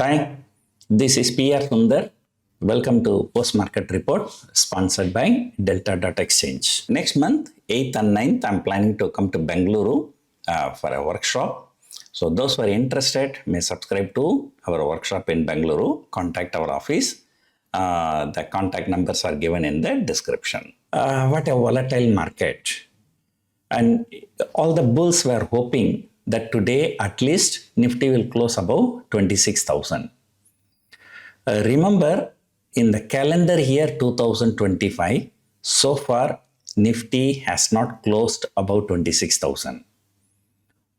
Hi, this is PR Sundar. Welcome to Post Market Report sponsored by Delta.exchange. Next month, 8th and 9th, I'm planning to come to Bengaluru for a workshop. So those who are interested may subscribe to our workshop in Bengaluru. Contact our office. The contact numbers are given in the description. What a volatile market. And all the bulls were hoping that today at least Nifty will close above 26,000. Remember, in the calendar year 2025, so far Nifty has not closed above 26,000.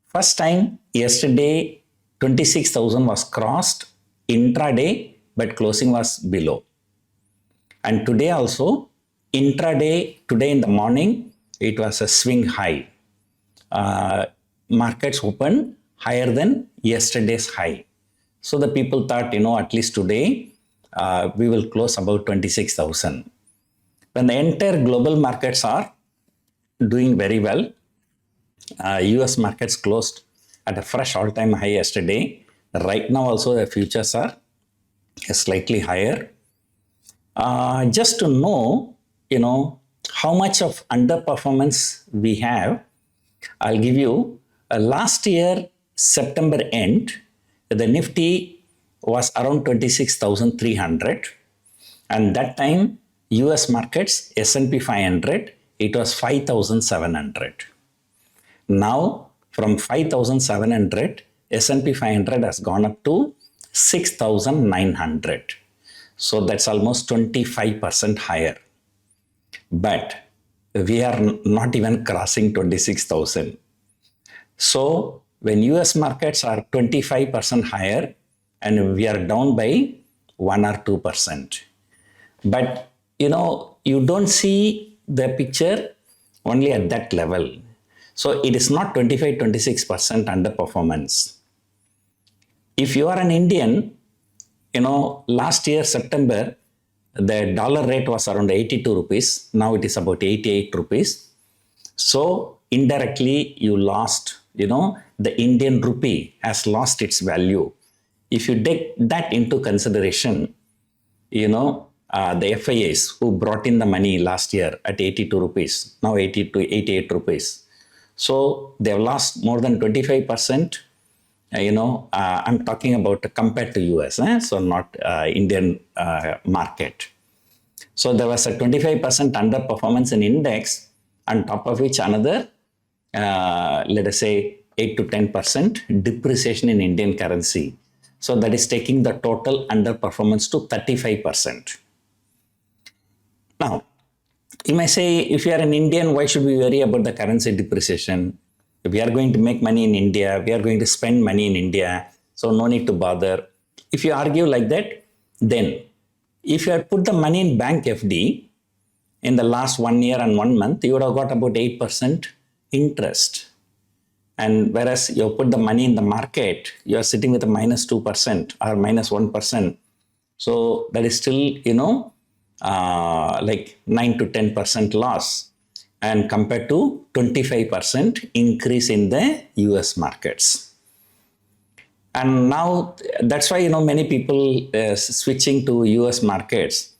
First time yesterday 26,000 was crossed intraday, but closing was below. And today also intraday, today in the morning, it was a swing high. Markets opened higher than yesterday's high. So the people thought, at least today we will close about 26,000. When the entire global markets are doing very well, US markets closed at a fresh all-time high yesterday. Right now also the futures are slightly higher. Just to know, how much of underperformance we have, I'll give you last year, September end, the Nifty was around 26,300. And that time, US markets, S&P 500, it was 5,700. Now, from 5,700, S&P 500 has gone up to 6,900. So that's almost 25% higher. But we are not even crossing 26,000. So when US markets are 25% higher and we are down by 1 or 2%. But you don't see the picture only at that level. So it is not 25-26% underperformance. If you are an Indian, last year September, the dollar rate was around 82 rupees. Now it is about 88 rupees. So indirectly you lost, the Indian rupee has lost its value. If you take that into consideration, the FIIs who brought in the money last year at 82 rupees, now 80 to 88 rupees. So they have lost more than 25%. I'm talking about compared to US, so not Indian market. So there was a 25% underperformance in index, on top of which another, let us say 8 to 10% depreciation in Indian currency. So that is taking the total underperformance to 35%. Now, you may say, if you are an Indian, why should we worry about the currency depreciation? We are going to make money in India, we are going to spend money in India, so no need to bother. If you argue like that, then if you had put the money in bank FD in the last 1 year and 1 month, you would have got about 8% interest. And whereas you put the money in the market, you are sitting with a minus 2% or minus 1%. So that is still, like 9 to 10% loss. And compared to 25% increase in the US markets. And now that's why, many people switching to US markets.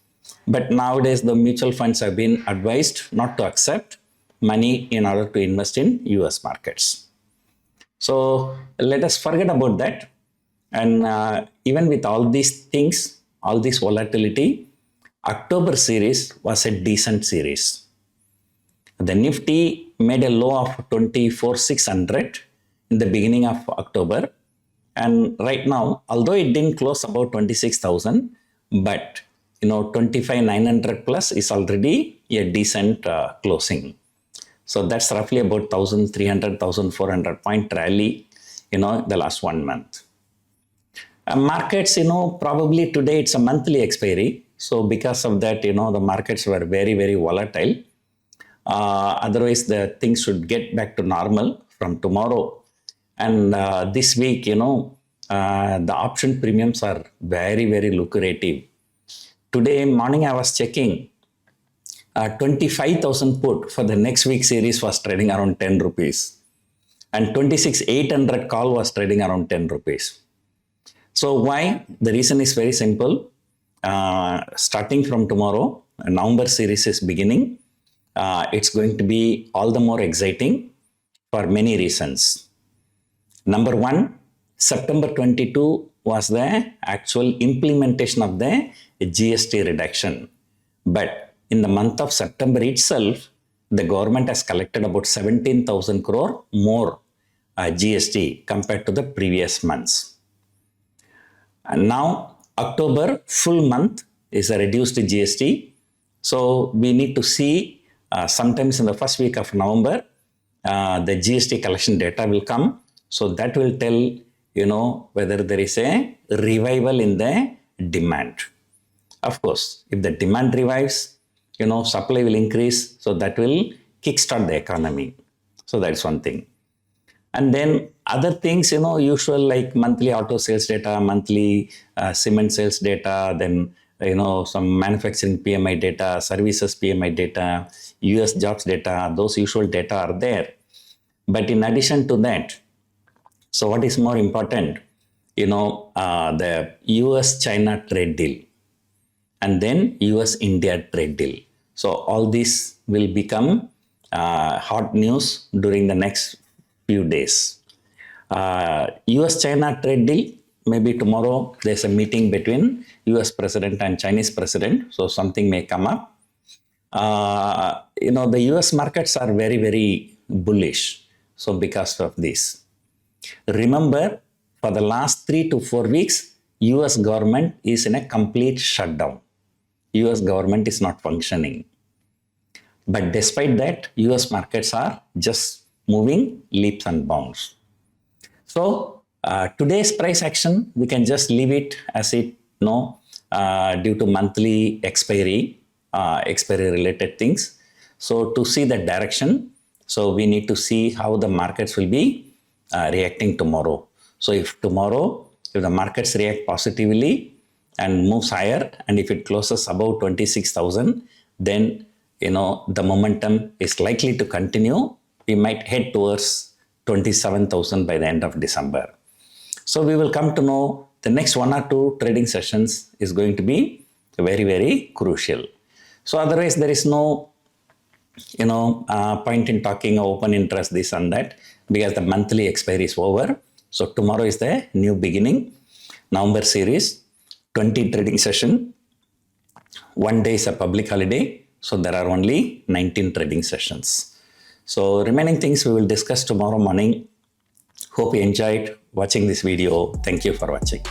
But nowadays the mutual funds have been advised not to accept money in order to invest in US markets. So let us forget about that. And even with all these things, all this volatility, October series was a decent series. The Nifty made a low of 24,600 in the beginning of October. And right now, although it didn't close about 26,000, but 25,900 plus is already a decent closing. So that's roughly about 1,300, 1,400 point rally, the last 1 month. Markets, probably today it's a monthly expiry. So because of that, the markets were very, very volatile. Otherwise, the things should get back to normal from tomorrow. And this week, the option premiums are very, very lucrative. Today morning, I was checking 25,000 put for the next week series was trading around 10 rupees. And 26,800 call was trading around 10 rupees. So why? The reason is very simple. Starting from tomorrow, November series is beginning. It's going to be all the more exciting for many reasons. Number one, September 22 was the actual implementation of the GST reduction. But in the month of September itself, the government has collected about 17,000 crore more GST compared to the previous months. And now October full month is a reduced GST. So we need to see sometimes in the first week of November, the GST collection data will come. So that will tell, whether there is a revival in the demand. Of course, if the demand revives, supply will increase. So that will kickstart the economy. So that's one thing. And then other things, usual like monthly auto sales data, monthly cement sales data, then, some manufacturing PMI data, services PMI data, US jobs data, those usual data are there. But in addition to that, so what is more important, the US-China trade deal and then US-India trade deal. So all this will become hot news during the next few days. US-China trade deal, maybe tomorrow there's a meeting between US president and Chinese president, so something may come up. The US markets are very, very bullish. So because of this. Remember, for the last 3 to 4 weeks, US government is in a complete shutdown. US government is not functioning. But despite that, US markets are just moving leaps and bounds. So today's price action, we can just leave it as it, due to monthly expiry related things. So to see the direction, so we need to see how the markets will be reacting tomorrow. So if tomorrow, if the markets react positively and moves higher, and if it closes above 26,000, then, the momentum is likely to continue. We might head towards 27,000 by the end of December. So we will come to know the next 1 or 2 trading sessions is going to be very, very crucial. So otherwise there is no, point in talking open interest, this and that, because the monthly expiry is over. So tomorrow is the new beginning, November series, 20 trading session. 1 day is a public holiday. So there are only 19 trading sessions. So remaining things we will discuss tomorrow morning. Hope you enjoyed watching this video. Thank you for watching.